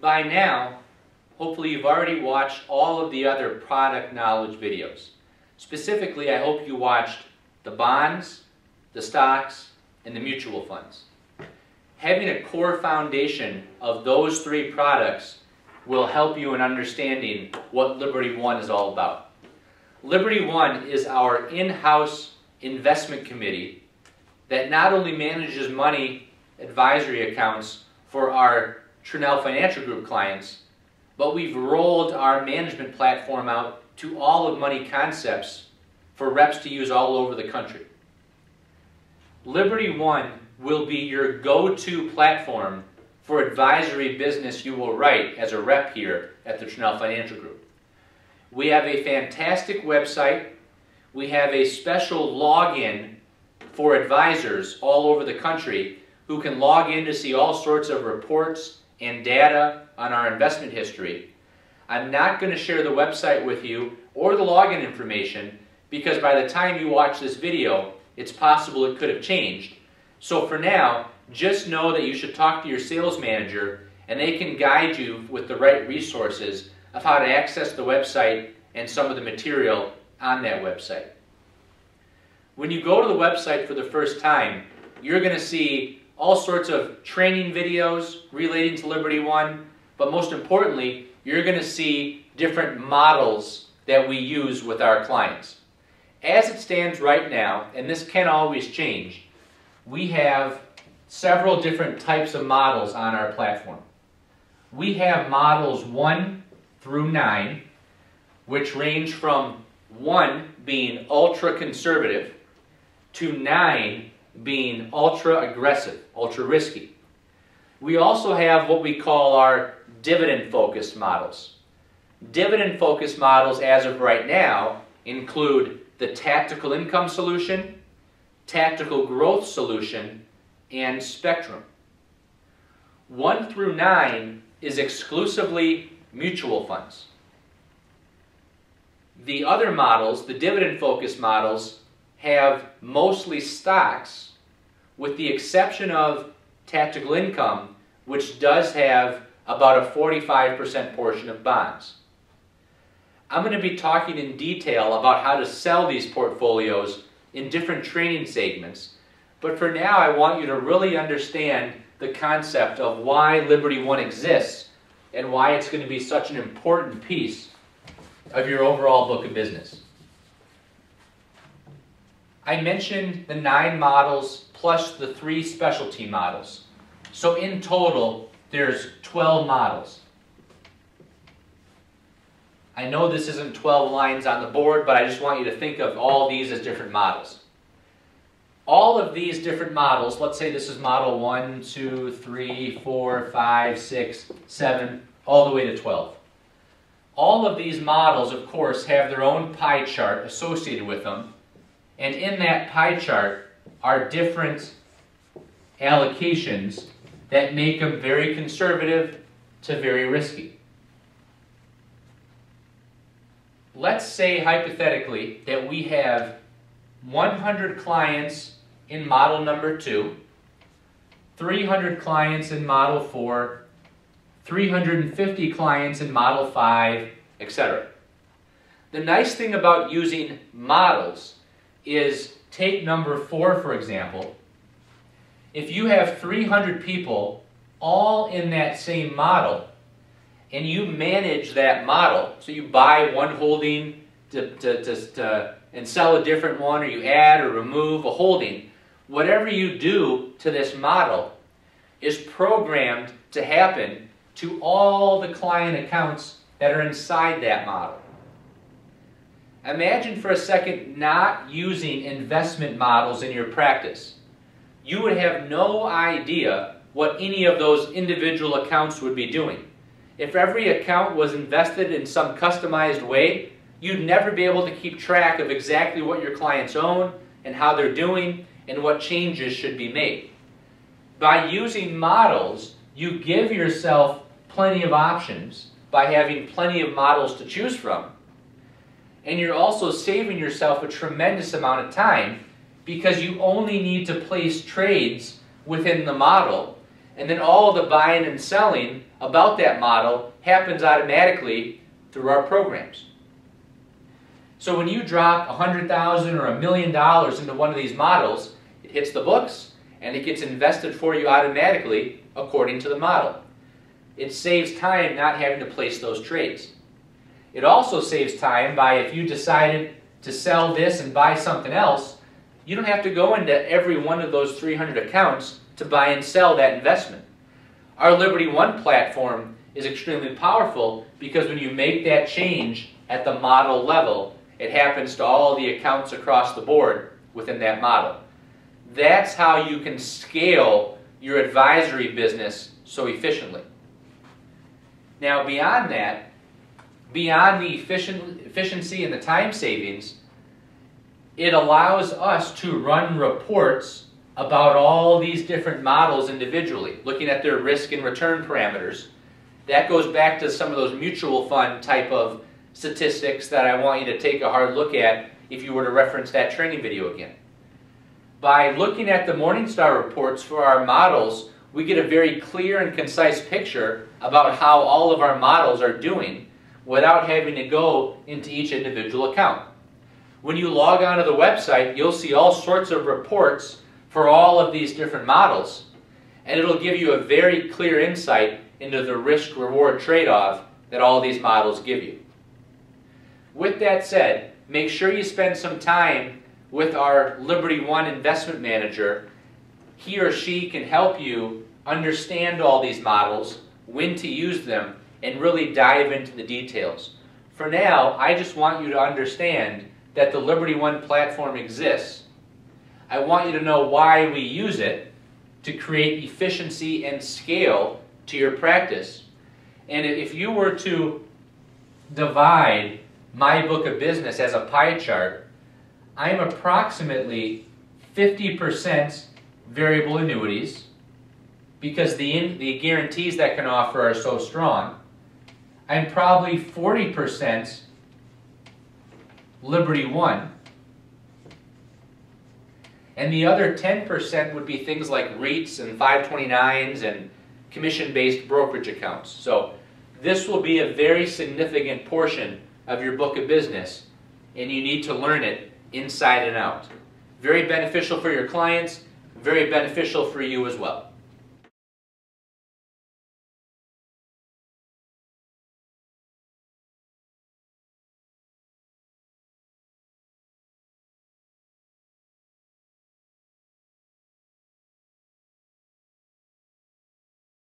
By now, hopefully you've already watched all of the other product knowledge videos. Specifically, I hope you watched the bonds, the stocks, and the mutual funds. Having a core foundation of those three products will help you in understanding what Liberty One is all about. Liberty One is our in-house investment committee that not only manages money advisory accounts for our Trinell Financial Group clients, but we've rolled our management platform out to all of Money Concepts for reps to use all over the country. Liberty One will be your go-to platform for advisory business you will write as a rep here at the Trinell Financial Group. We have a fantastic website. We have a special login for advisors all over the country who can log in to see all sorts of reports and data on our investment history. I'm not going to share the website with you or the login information because by the time you watch this video, it's possible it could have changed. So for now, just know that you should talk to your sales manager and they can guide you with the right resources of how to access the website and some of the material on that website. When you go to the website for the first time, you're going to see all sorts of training videos relating to Liberty One, but most importantly, you're going to see different models that we use with our clients. As it stands right now, and this can always change, we have several different types of models on our platform. We have models 1 through 9, which range from 1 being ultra conservative to 9 being ultra aggressive, ultra risky. We also have what we call our dividend focused models. Dividend focused models as of right now include the Tactical Income Solution, Tactical Growth Solution, and Spectrum. 1 through 9 is exclusively mutual funds. The other models, the dividend-focused models, have mostly stocks with the exception of Tactical Income, which does have about a 45% portion of bonds. I'm going to be talking in detail about how to sell these portfolios in different training segments, but for now I want you to really understand the concept of why Liberty One exists and why it's going to be such an important piece of your overall book of business. I mentioned the 9 models plus the 3 specialty models. So in total, there's 12 models. I know this isn't 12 lines on the board, but I just want you to think of all these as different models. All of these different models, let's say this is model 1, 2, 3, 4, 5, 6, 7, all the way to 12. All of these models, of course, have their own pie chart associated with them, and in that pie chart are different allocations that make them very conservative to very risky. Let's say hypothetically that we have 100 clients in model number 2, 300 clients in model 4, 350 clients in model 5, etc. The nice thing about using models is, take number 4 for example. If you have 300 people all in that same model, and you manage that model, so you buy one holding and sell a different one, or you add or remove a holding, whatever you do to this model is programmed to happen to all the client accounts that are inside that model. Imagine for a second not using investment models in your practice. You would have no idea what any of those individual accounts would be doing. If every account was invested in some customized way, you'd never be able to keep track of exactly what your clients own and how they're doing and what changes should be made. By using models, you give yourself plenty of options by having plenty of models to choose from. And you're also saving yourself a tremendous amount of time because you only need to place trades within the model And then all the buying and selling about that model happens automatically through our programs. So when you drop $100,000 or $1 million into one of these models, it hits the books and it gets invested for you automatically according to the model. It saves time not having to place those trades. It also saves time by, if you decided to sell this and buy something else, you don't have to go into every one of those 300 accounts to buy and sell that investment. Our Liberty One platform is extremely powerful because when you make that change at the model level, it happens to all the accounts across the board within that model. That's how you can scale your advisory business so efficiently. Now, beyond that, beyond the efficiency and the time savings, it allows us to run reports about all these different models individually, looking at their risk and return parameters. That goes back to some of those mutual fund type of statistics that I want you to take a hard look at if you were to reference that training video again. By looking at the Morningstar reports for our models, we get a very clear and concise picture about how all of our models are doing without having to go into each individual account. When you log onto the website, you'll see all sorts of reports for all of these different models, and it'll give you a very clear insight into the risk-reward trade-off that all these models give you. With that said, make sure you spend some time with our Liberty One investment manager. He or she can help you understand all these models, when to use them, and really dive into the details. For now, I just want you to understand that the Liberty One platform exists. I want you to know why we use it to create efficiency and scale to your practice. And if you were to divide my book of business as a pie chart, I'm approximately 50% variable annuities because the guarantees that can offer are so strong. I'm probably 40% Liberty One. And the other 10% would be things like REITs and 529s and commission-based brokerage accounts. So this will be a very significant portion of your book of business, and you need to learn it inside and out. Very beneficial for your clients, very beneficial for you as well.